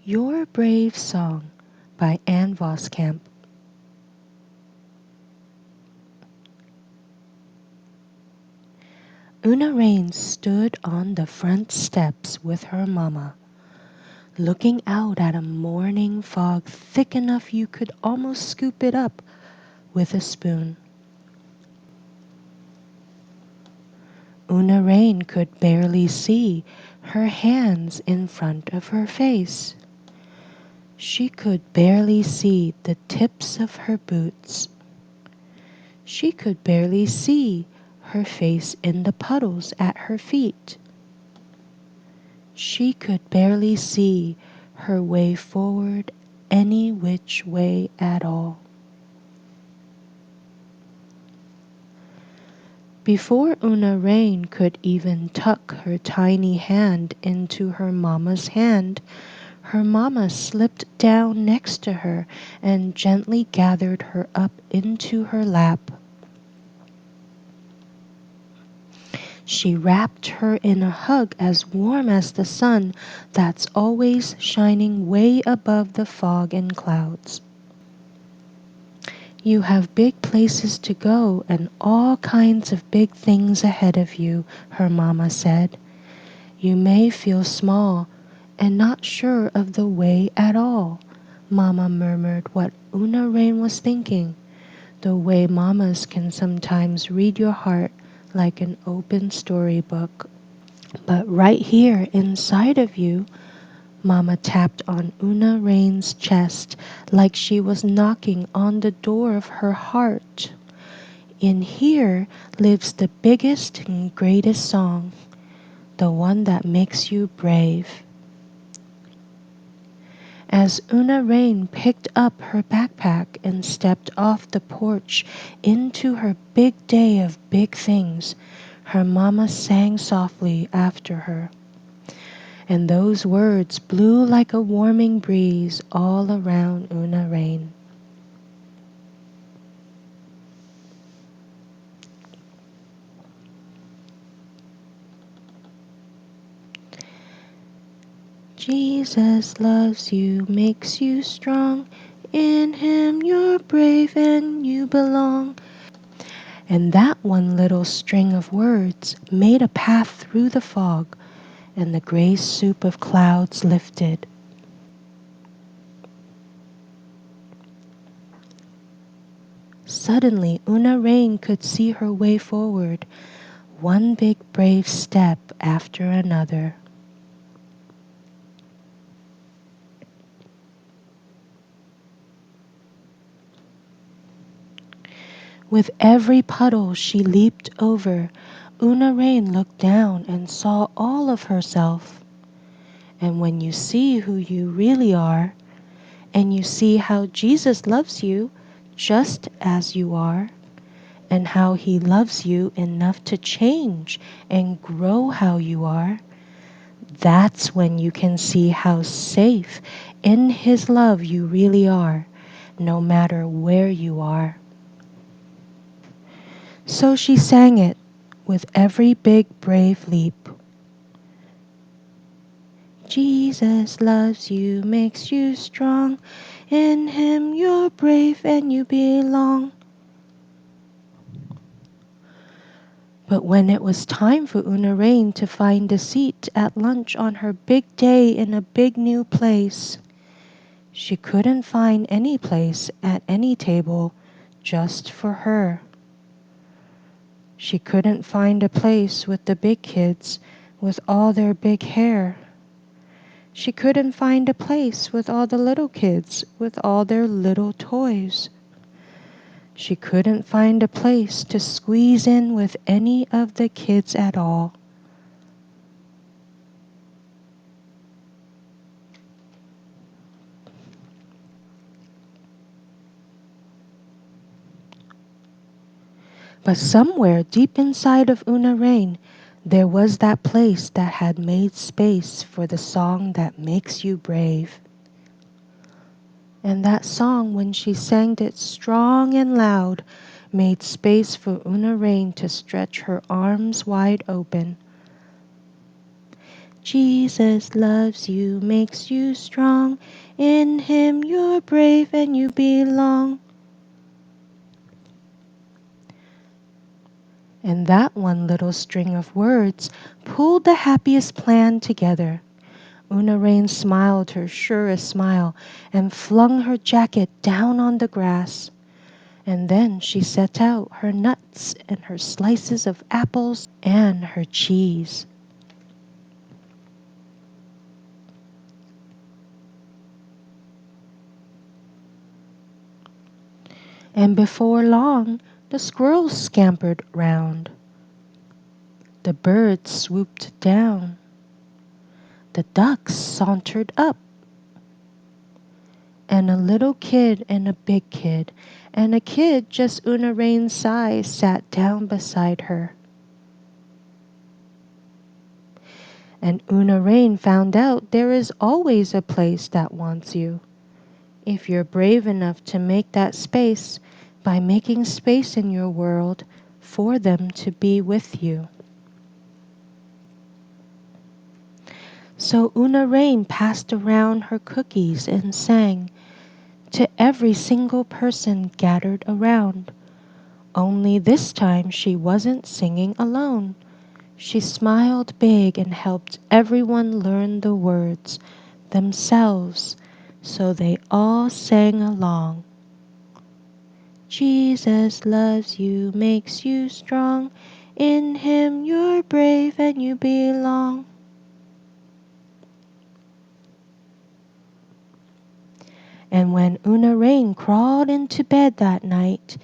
Your Brave Song by Ann Voskamp. Una Rain stood on the front steps with her mama, looking out at a morning fog thick enough you could almost scoop it up with a spoon. Una Rain could barely see her hands in front of her face. She could barely see the tips of her boots. She could barely see her face in the puddles at her feet. She could barely see her way forward any which way at all. Before Una Rain could even tuck her tiny hand into her mama's hand, her mama slipped down next to her and gently gathered her up into her lap. She wrapped her in a hug as warm as the sun that's always shining way above the fog and clouds. You have big places to go and all kinds of big things ahead of you, her mama said. You may feel small and not sure of the way at all. Mama murmured what Una Rain was thinking, the way mamas can sometimes read your heart like an open storybook. But right here inside of you, Mama tapped on Una Rain's chest like she was knocking on the door of her heart. In here lives the biggest and greatest song, the one that makes you brave. As Una Rain picked up her backpack and stepped off the porch into her big day of big things, her mama sang softly after her. And those words blew like a warming breeze all around Una Rain. Jesus loves you, makes you strong. In him you're brave and you belong. And that one little string of words made a path through the fog, and the gray soup of clouds lifted. Suddenly, Una Rain could see her way forward, one big brave step after another. With every puddle she leaped over, Una Rain looked down and saw all of herself. And when you see who you really are, and you see how Jesus loves you just as you are, and how he loves you enough to change and grow how you are, that's when you can see how safe in his love you really are, no matter where you are. So she sang it with every big brave leap. Jesus loves you, makes you strong. In him you're brave and you belong. But when it was time for Una Rain to find a seat at lunch on her big day in a big new place, she couldn't find any place at any table just for her. She couldn't find a place with the big kids with all their big hair. She couldn't find a place with all the little kids with all their little toys. She couldn't find a place to squeeze in with any of the kids at all. But somewhere deep inside of Una Rain, there was that place that had made space for the song that makes you brave. And that song, when she sang it strong and loud, made space for Una Rain to stretch her arms wide open. Jesus loves you, makes you strong. In him you're brave and you belong. And that one little string of words pulled the happiest plan together. Una Rain smiled her surest smile and flung her jacket down on the grass. And then she set out her nuts and her slices of apples and her cheese. And before long, the squirrels scampered round. The birds swooped down. The ducks sauntered up. And a little kid and a big kid and a kid just Una Rain's size sat down beside her. And Una Rain found out there is always a place that wants you, if you're brave enough to make that space by making space in your world for them to be with you. So Una Rain passed around her cookies and sang to every single person gathered around. Only this time she wasn't singing alone. She smiled big and helped everyone learn the words themselves, so they all sang along. Jesus loves you, makes you strong. In him you're brave and you belong. And when Una Rain crawled into bed that night,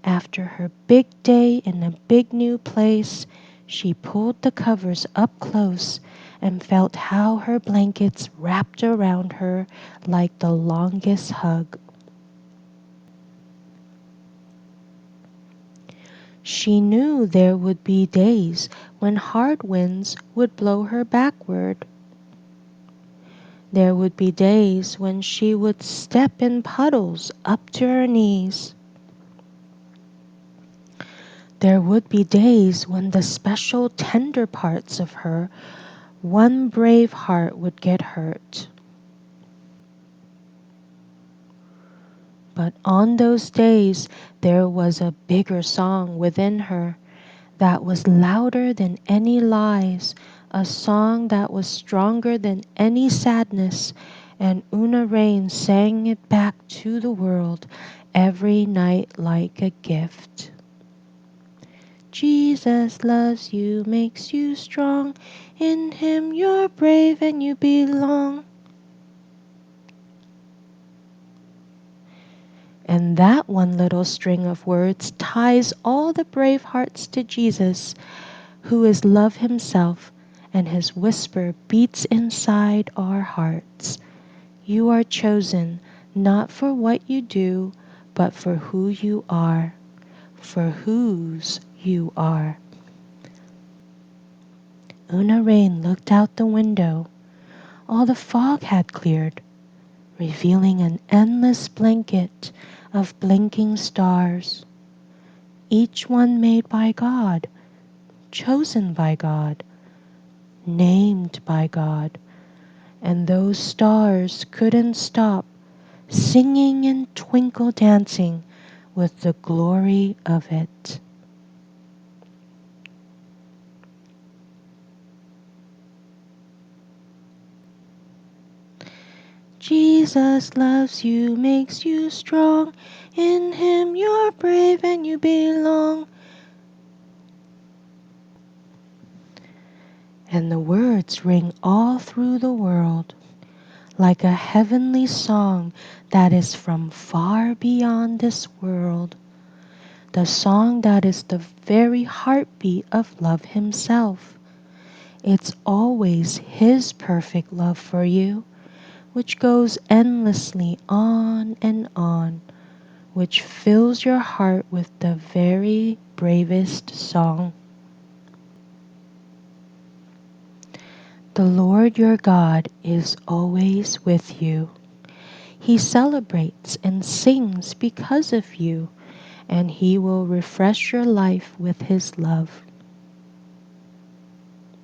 after her big day in a big new place, she pulled the covers up close and felt how her blankets wrapped around her like the longest hug. She knew there would be days when hard winds would blow her backward. There would be days when she would step in puddles up to her knees. There would be days when the special tender parts of her one brave heart would get hurt. But on those days there was a bigger song within her that was louder than any lies, a song that was stronger than any sadness, and Una Rain sang it back to the world every night like a gift. Jesus loves you, makes you strong. In him you're brave and you belong. And that one little string of words ties all the brave hearts to Jesus, who is love himself, and his whisper beats inside our hearts. You are chosen, not for what you do, but for who you are, for whose you are. Una Rain looked out the window. All the fog had cleared, revealing an endless blanket of blinking stars, each one made by God, chosen by God, named by God, and those stars couldn't stop singing and twinkle dancing with the glory of it. Jesus loves you, makes you strong. In him you're brave and you belong. And the words ring all through the world like a heavenly song that is from far beyond this world. The song that is the very heartbeat of love himself. It's always his perfect love for you, which goes endlessly on and on, which fills your heart with the very bravest song. The Lord your God is always with you. He celebrates and sings because of you, and he will refresh your life with his love.